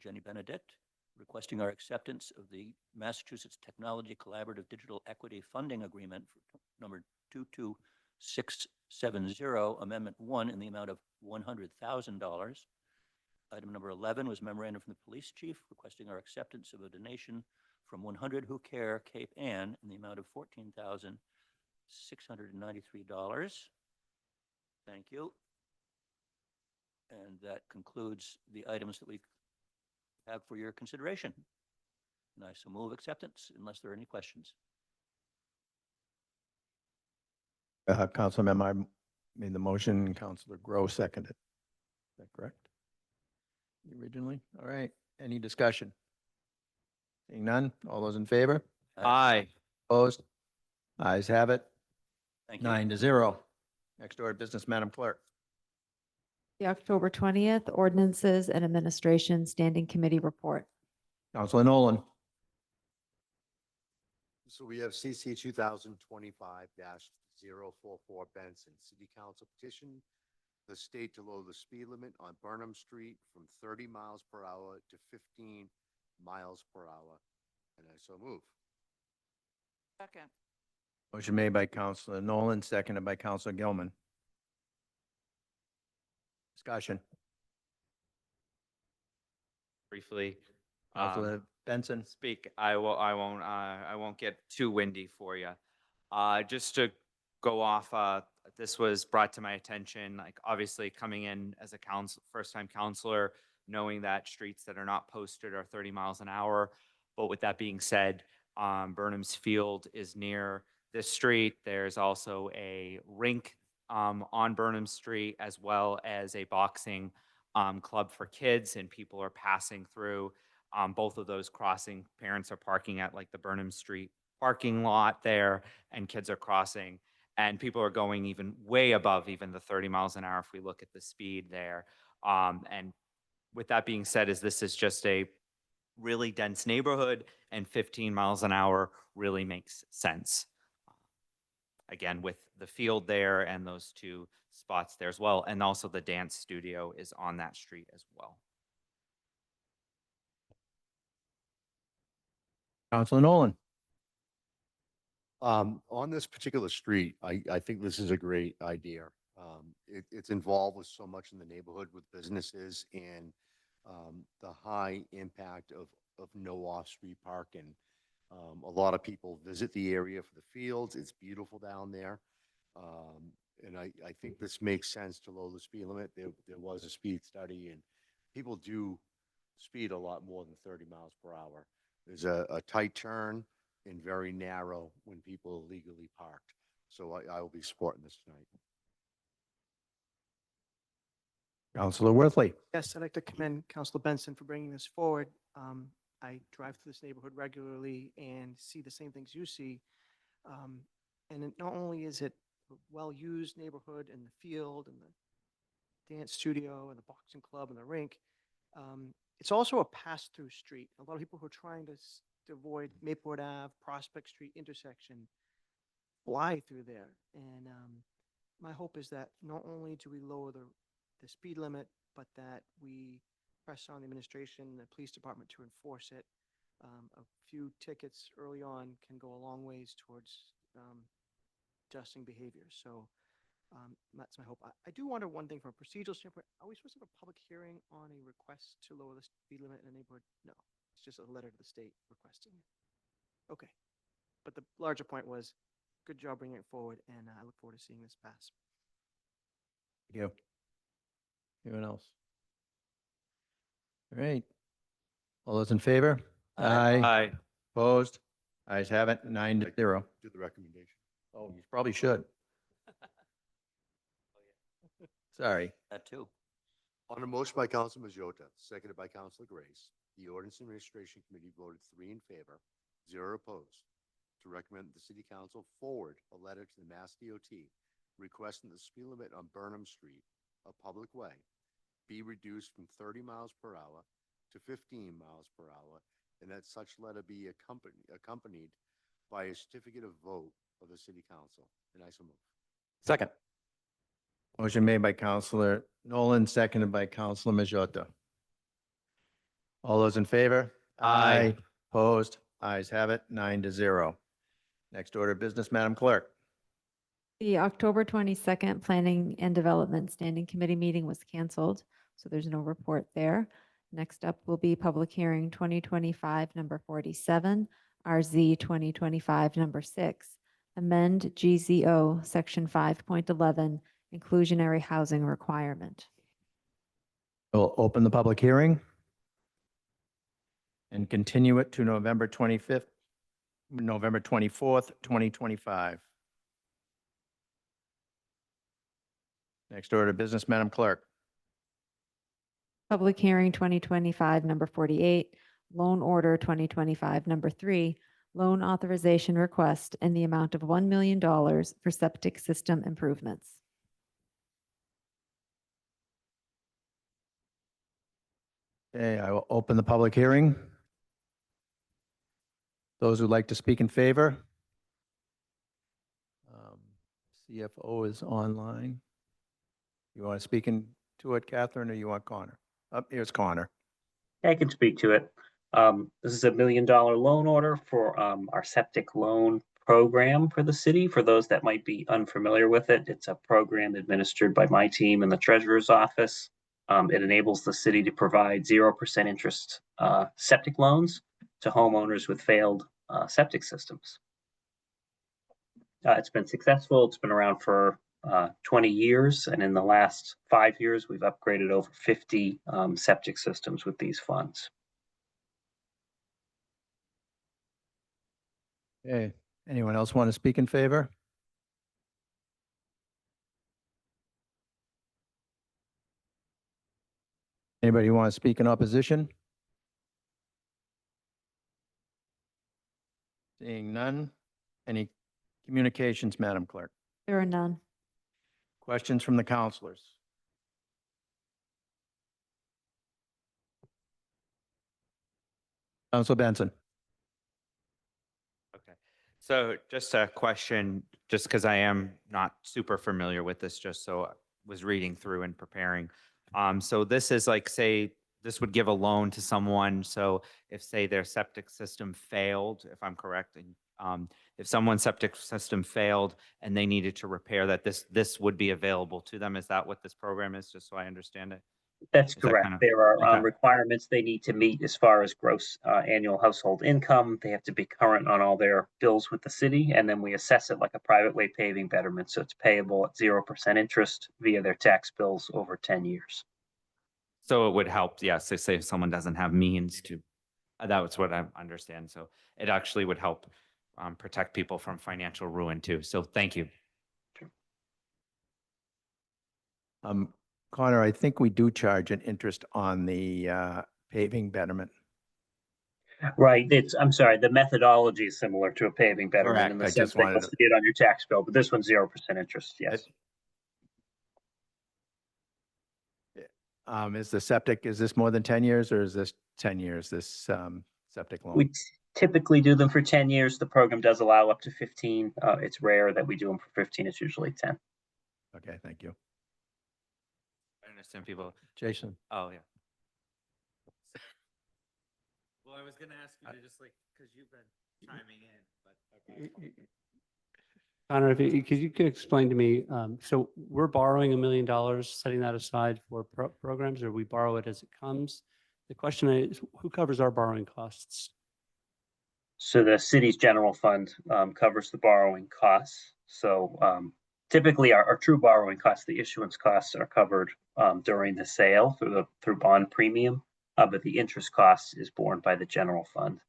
Jenny Benedict, requesting our acceptance of the Massachusetts Technology Collaborative Digital Equity Funding Agreement for number 22670, Amendment 1, in the amount of $100,000. Item number 11 was memorandum from the police chief requesting our acceptance of a donation from 100 Who Care Cape Ann in the amount of $14,693. Thank you. And that concludes the items that we have for your consideration. And I so move acceptance unless there are any questions. Council Member made the motion, Councilor Gross seconded. Is that correct? Originally? All right. Any discussion? Seeing none? All those in favor? Aye. Opposed? Ayes have it. Thank you. 9-0. Next order of business, Madam Clerk. The October 20th Ordinances and Administration Standing Committee Report. Councilor Nolan. So we have CC 2025-044 Benson, City Council petition the state to lower the speed limit on Burnham Street from 30 miles per hour to 15 miles per hour. And I so move. Second. Motion made by Councilor Nolan, seconded by Councilor Gilman. Discussion. Briefly. Councilor Benson. Speak. I won't get too windy for you. Just to go off, this was brought to my attention, like obviously coming in as a first-time counselor, knowing that streets that are not posted are 30 miles an hour. But with that being said, Burnham's Field is near this street. There's also a rink on Burnham Street, as well as a boxing club for kids, and people are passing through both of those crossing. Parents are parking at like the Burnham Street parking lot there, and kids are crossing, and people are going even way above even the 30 miles an hour if we look at the speed there. And with that being said, this is just a really dense neighborhood, and 15 miles an hour really makes sense. Again, with the field there and those two spots there as well. And also the dance studio is on that street as well. Councilor Nolan. On this particular street, I think this is a great idea. It's involved with so much in the neighborhood with businesses and the high impact of no off-street parking. A lot of people visit the area for the fields. It's beautiful down there. And I think this makes sense to lower the speed limit. There was a speed study, and people do speed a lot more than 30 miles per hour. There's a tight turn and very narrow when people are legally parked. So I will be supporting this tonight. Councilor Worthley. Yes, I'd like to commend Councilor Benson for bringing this forward. I drive through this neighborhood regularly and see the same things you see. And not only is it a well-used neighborhood in the field and the dance studio and the boxing club and the rink, it's also a pass-through street. A lot of people who are trying to avoid Maplewood Ave, Prospect Street intersection fly through there. And my hope is that not only do we lower the speed limit, but that we press on the administration and the police department to enforce it. A few tickets early on can go a long ways towards adjusting behavior. So that's my hope. I do wonder one thing from a procedural standpoint. Are we supposed to have a public hearing on a request to lower the speed limit in a neighborhood? No, it's just a letter to the state requesting it. Okay. But the larger point was, good job bringing it forward, and I look forward to seeing this pass. Thank you. Anyone else? All right. All those in favor? Aye. Opposed? Ayes have it, 9-0. Do the recommendation. Oh, you probably should. Sorry. That too. On a motion by Council Majota, seconded by Councilor Grace, the Ordinance and Administration Committee voted 3 in favor, 0 opposed, to recommend that the City Council forward a letter to the Mass DOT requesting the speed limit on Burnham Street, a public way, be reduced from 30 miles per hour to 15 miles per hour, and that such letter be accompanied by a certificate of vote of the City Council. And I so move. Second. Motion made by Counselor Nolan, seconded by Counselor Majota. All those in favor? Aye. Opposed? Ayes have it, 9-0. Next order of business, Madam Clerk. The October 22nd Planning and Development Standing Committee meeting was canceled, so there's no report there. Next up will be public hearing 2025 number 47, RZ 2025 number 6, amend GZO section 5.11, inclusionary housing requirement. We'll open the public hearing and continue it to November 24th, 2025. Next order of business, Madam Clerk. Public hearing 2025 number 48, loan order 2025 number 3, loan authorization request in the amount of $1 million for septic system improvements. Okay, I will open the public hearing. Those who'd like to speak in favor. CFO is online. You want to speak into it, Catherine, or you want Connor? Up here's Connor. I can speak to it. This is $1 million loan order for our septic loan program for the city. For those that might be unfamiliar with it, it's a program administered by my team in the treasurer's office. It enables the city to provide 0% interest septic loans to homeowners with failed septic systems. It's been successful. It's been around for 20 years, and in the last 5 years, we've upgraded over 50 septic systems with these funds. Okay, anyone else want to speak in favor? Anybody want to speak in opposition? Seeing none. Any communications, Madam Clerk? There are none. Questions from the counselors? Council Benson. Okay. So just a question, just because I am not super familiar with this, just so I was reading through and preparing. So this is like, say, this would give a loan to someone. So if, say, their septic system failed, if I'm correct, and if someone's septic system failed and they needed to repair that, this would be available to them. Is that what this program is? Just so I understand it. That's that correct. kind of- There are okay. requirements they need to meet as far as gross annual household income. They have to be current on all their bills with the city, and then we assess it like a private way paving betterment. So it's payable at 0% interest via their tax bills over 10 years. So it would help, yes, say if someone doesn't have means to, that's what I understand. So it actually would help protect people from financial ruin too. So thank you. Connor, I think we do charge an interest on the paving betterment. Right. I'm sorry, the methodology is similar to a paving betterment in the Correct. I sense just that wanted you'll to- see it on your tax bill, but this one's 0% interest, yes. Is the septic, is this more than 10 years or is this 10 years, this septic loan? typically do them for 10 years. The program does allow up to 15. It's rare that we do them for 15. It's usually 10. Okay, thank you. I understand people. Jason? Oh, yeah. Well, I was gonna ask you to just like, because you've been chiming in, but. Connor, if you could explain to me, so we're borrowing $1 million, setting that aside for programs, or we borrow it as it comes? The question is, who covers our borrowing costs? So the city's general fund covers the borrowing costs. So typically our true borrowing costs, the issuance costs are covered during the sale through bond premium, but the interest cost is borne by the general fund.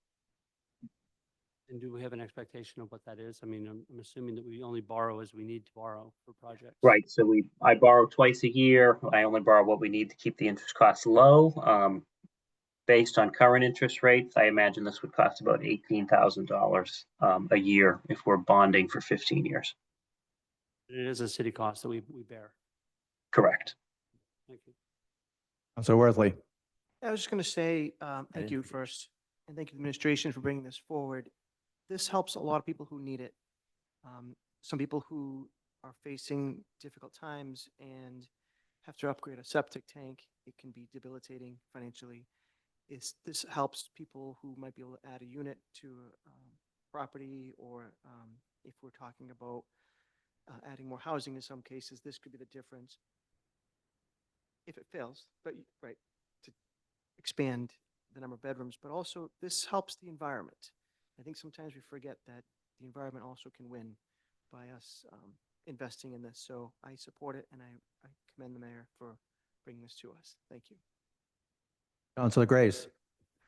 And do we have an expectation of what that is? I mean, I'm assuming that we only borrow as we need to borrow for projects. Right. So I borrow twice a year. I only borrow what we need to keep the interest costs low. Based on current interest rates, I imagine this would cost about $18,000 a year if we're bonding for 15 years. It is a city cost that we bear. Correct. Thank you. Councilor Worthley? I was just going to say, thank didn't you forget. first, and thank you to the administration for bringing this forward. This helps a lot of people who need it. Some people who are facing difficult times and have to upgrade a septic tank. It can be debilitating financially. This helps people who might be able to add a unit to a property, or if we're talking about adding more housing in some cases, this could be the difference. If it fails, but right, to expand the number of bedrooms, but also this helps the environment. I think sometimes we forget that the environment also can win by us investing in this. So I support it, and I commend the mayor for bringing this to us. Thank you. Councilor Grace?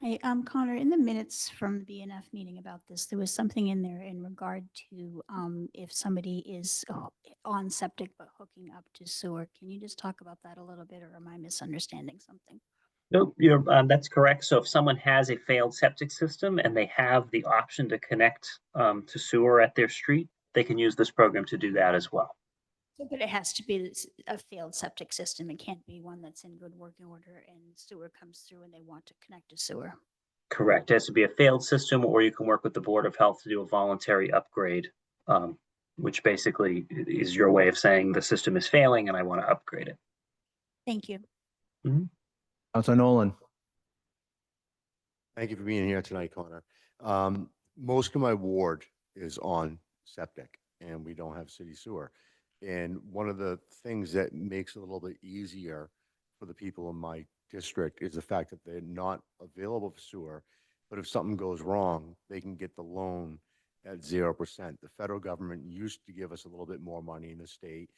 Hey, Connor, in the minutes from the BNF meeting about this, there was something in there in regard to if somebody is on septic but hooking up to sewer. Can you just talk about that a little bit, or am I misunderstanding something? Nope, that's correct. So if someone has a failed septic system and they have the option to connect to sewer at their street, they can use this program to do that as well. But it has to be a failed septic system. It can't be one that's in good working order and sewer comes through and they want to connect to sewer. Correct. It has to be a failed system, or you can work with the Board of Health to do a voluntary upgrade, which basically is your way of saying the system is failing and I want to upgrade it. Thank you. Councilor Nolan? Thank you for being here tonight, Connor. Most of my ward is on septic, and we don't have city sewer. And one of the things that makes it a little bit easier for the people in my district is the fact that they're not available for sewer. But if something goes wrong, they can get the loan at 0%. The federal government used to give us a little bit more money in the state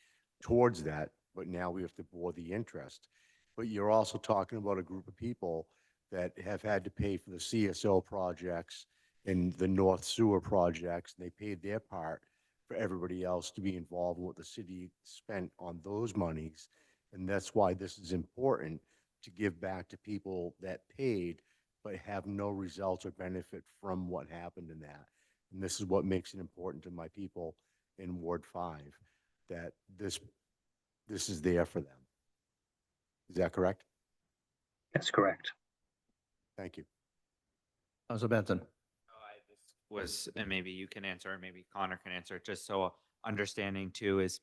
towards that, but now we have to bore the interest. But you're also talking about a group of people that have had to pay for the CSO projects and the North Sewer projects, and they paid their part for everybody else to be involved in what the city spent on those monies. And that's why this is important, to give back to people that paid but have no results or benefit from what happened in that. And this is what makes it important to my people in Ward 5, that this is there for them. Is that correct? That's correct. Thank you. Councilor Benson? And maybe you can answer, or maybe Connor can answer, just so understanding too is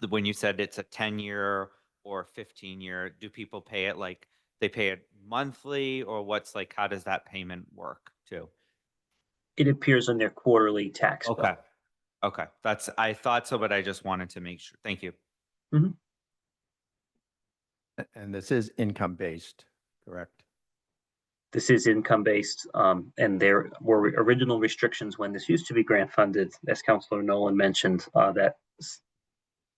when you said it's a 10-year or 15-year, do people pay it like they pay it monthly, or what's like, how does that payment work too? It appears on their quarterly tax bill. Okay. Okay. I thought so, but I just wanted to make sure. Thank you. And this is income-based, correct? This is income-based, and there were original restrictions when this used to be grant funded, as Councilor Nolan mentioned, that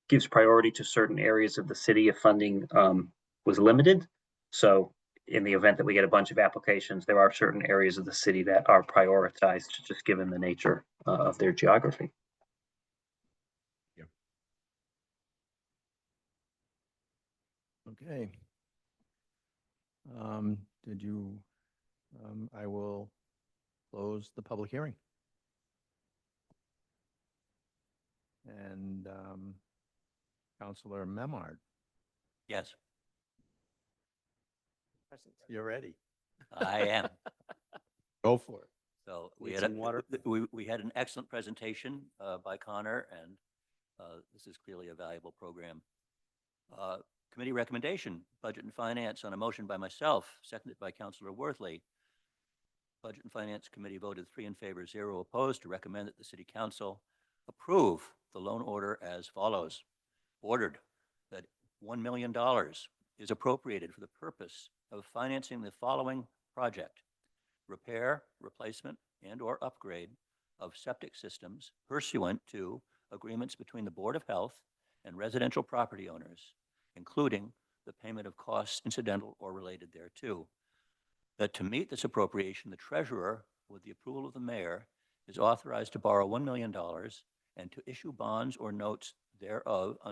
gives priority to certain areas of the city if funding was limited. So in the event that we get a bunch of applications, there are certain areas of the city that are prioritized, just given the nature of their geography. Okay. I will close the public hearing. And Councilor Memhard, Yes, you're ready. I am. Go for it. So we Need had, some water? we had an excellent presentation by Connor, and this is clearly a valuable program. Committee recommendation, Budget and Finance, on a motion by myself, seconded by Councilor Worthley. Budget and Finance Committee voted 3 in favor, 0 opposed, to recommend that the City Council approve the loan order as follows. Ordered that $1 million is appropriated for the purpose of financing the following project: repair, replacement, and/or upgrade of septic systems pursuant to agreements between the Board of Health and residential property owners, including the payment of costs incidental or related thereto. That to meet this appropriation, the treasurer, with the approval of the mayor, is authorized to borrow $1 million and to issue bonds or notes thereof under